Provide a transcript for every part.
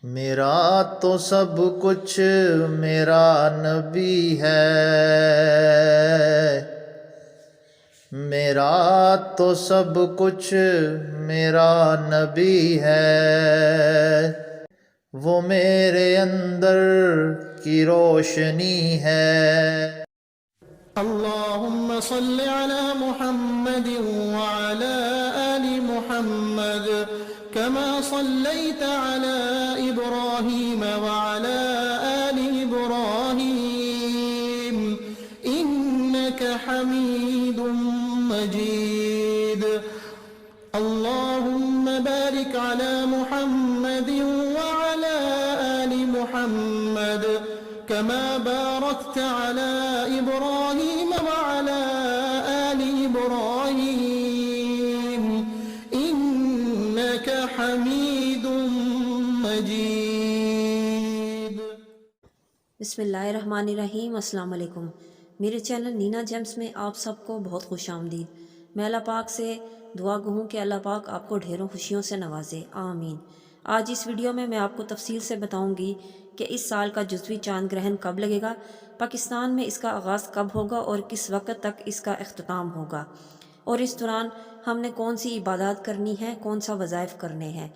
میرا تو سب کچھ میرا نبی ہے، میرا تو سب کچھ میرا نبی ہے، وہ میرے اندر کی روشنی ہے۔ اللهم صل على محمد وعلى آل محمد كما صليت على إبراهيم وعلى آل إبراهيم إنك حميد مجيد۔ اللهم بارك على محمد وعلى آل محمد كما باركت على إبراهيم وعلى آل إبراهيم إنك حميد مجيد۔ بسم اللہ الرحمن الرحیم۔ السلام علیکم۔ میرے چینل نینا جیمز میں آپ سب کو بہت خوش آمدید۔ میں اللہ پاک سے دعا گو ہوں کہ اللہ پاک آپ کو ڈھیروں خوشیوں سے نوازے، آمین۔ آج اس ویڈیو میں آپ کو تفصیل سے بتاؤں گی کہ اس سال کا جزوی چاند گرہن کب لگے گا، پاکستان میں اس کا آغاز کب ہوگا اور کس وقت تک اس کا اختتام ہوگا، اور اس دوران ہم نے کون سی عبادات کرنی ہے، کون سا وظائف کرنے ہیں،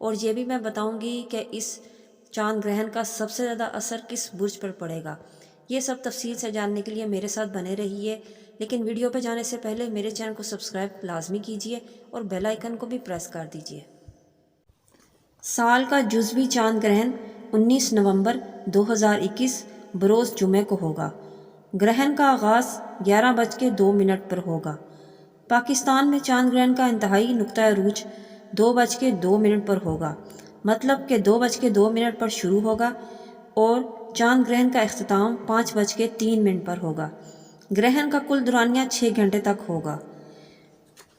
اور یہ بھی میں بتاؤں گی کہ اس چاند گرہن کا سب سے زیادہ اثر کس برج پر پڑے گا۔ یہ سب تفصیل سے جاننے کے لیے میرے ساتھ بنے رہیے، لیکن ویڈیو پہ جانے سے پہلے میرے چینل کو سبسکرائب لازمی کیجیے اور بیل آئیکن کو بھی پریس کر دیجیے۔ سال کا جزوی چاند گرہن 19 نومبر 2021 بروز جمعہ کو ہوگا۔ گرہن کا آغاز 11:02 پر ہوگا۔ پاکستان میں چاند گرہن کا انتہائی نقطہ عروج 2:02 پر ہوگا، مطلب کہ 2:02 پر شروع ہوگا اور چاند گرہن کا اختتام 5:03 پر ہوگا۔ گرہن کا کل دورانیہ 6 گھنٹے تک ہوگا۔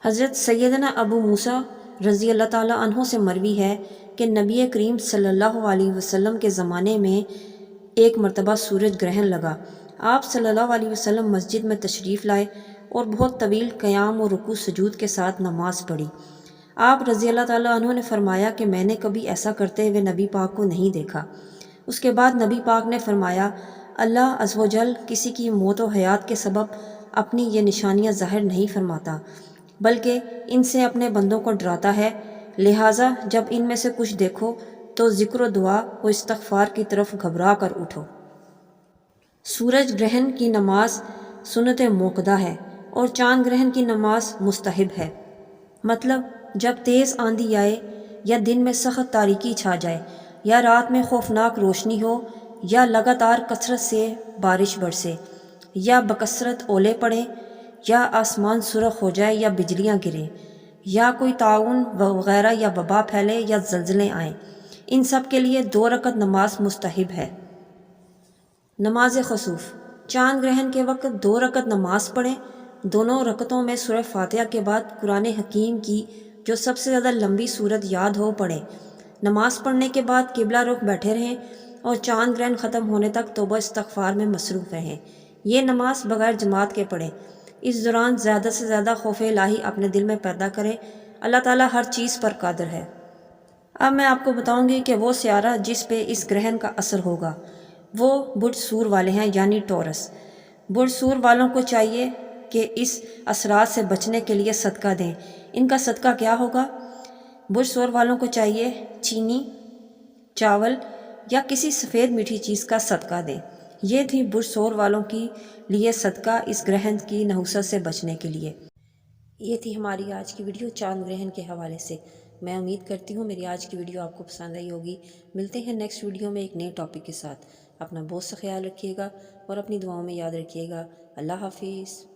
حضرت سیدنا ابو موسیٰ رضی اللہ تعالیٰ عنہ سے مروی ہے کہ نبی کریم صلی اللہ علیہ وسلم کے زمانے میں ایک مرتبہ سورج گرہن لگا۔ آپ صلی اللہ علیہ وسلم مسجد میں تشریف لائے اور بہت طویل قیام و رکوع سجود کے ساتھ نماز پڑھی۔ آپ رضی اللہ تعالیٰ عنہ نے فرمایا کہ میں نے کبھی ایسا کرتے ہوئے نبی پاک کو نہیں دیکھا۔ اس کے بعد نبی پاک نے فرمایا، اللہ عز و جل کسی کی موت و حیات کے سبب اپنی یہ نشانیاں ظاہر نہیں فرماتا، بلکہ ان سے اپنے بندوں کو ڈراتا ہے، لہٰذا جب ان میں سے کچھ دیکھو تو ذکر و دعا و استغفار کی طرف گھبرا کر اٹھو۔ سورج گرہن کی نماز سنت موقدہ ہے اور چاند گرہن کی نماز مستحب ہے، مطلب جب تیز آندھی آئے یا دن میں سخت تاریکی چھا جائے یا رات میں خوفناک روشنی ہو یا لگاتار کثرت سے بارش برسے یا بکثرت اولے پڑیں یا آسمان سرخ ہو جائے یا بجلیاں گریں یا کوئی طاعون وغیرہ یا وبا پھیلے یا زلزلے آئیں، ان سب کے لیے 2 رکعت نماز مستحب ہے۔ نماز خسوف، چاند گرہن کے وقت 2 رکعت نماز پڑھیں۔ دونوں رکعتوں میں سورہ فاتحہ کے بعد قرآن حکیم کی جو سب سے زیادہ لمبی صورت یاد ہو پڑھیں۔ نماز پڑھنے کے بعد قبلہ رخ بیٹھے رہیں اور چاند گرہن ختم ہونے تک توبہ استغفار میں مصروف رہیں۔ یہ نماز بغیر جماعت کے پڑھیں۔ اس دوران زیادہ سے زیادہ خوف الہی اپنے دل میں پیدا کریں، اللہ تعالیٰ ہر چیز پر قادر ہے۔ اب میں آپ کو بتاؤں گی کہ وہ سیارہ جس پہ اس گرہن کا اثر ہوگا وہ برج سور والے ہیں، یعنی ٹورس۔ برج سور والوں کو چاہیے کہ اس اثرات سے بچنے کے لیے صدقہ دیں۔ ان کا صدقہ کیا ہوگا؟ برج سور والوں کو چاہیے چینی، چاول یا کسی سفید میٹھی چیز کا صدقہ دیں۔ یہ تھی برج سور والوں کی لیے صدقہ اس گرہن کی نحوست سے بچنے کے لیے۔ یہ تھی ہماری آج کی ویڈیو چاند گرہن کے حوالے سے۔ میں امید کرتی ہوں میری آج کی ویڈیو آپ کو پسند آئی ہوگی۔ ملتے ہیں نیکسٹ ویڈیو میں ایک نئے ٹاپک کے ساتھ۔ اپنا بہت سا خیال رکھیے گا اور اپنی دعاؤں میں یاد رکھیے گا۔ اللہ حافظ۔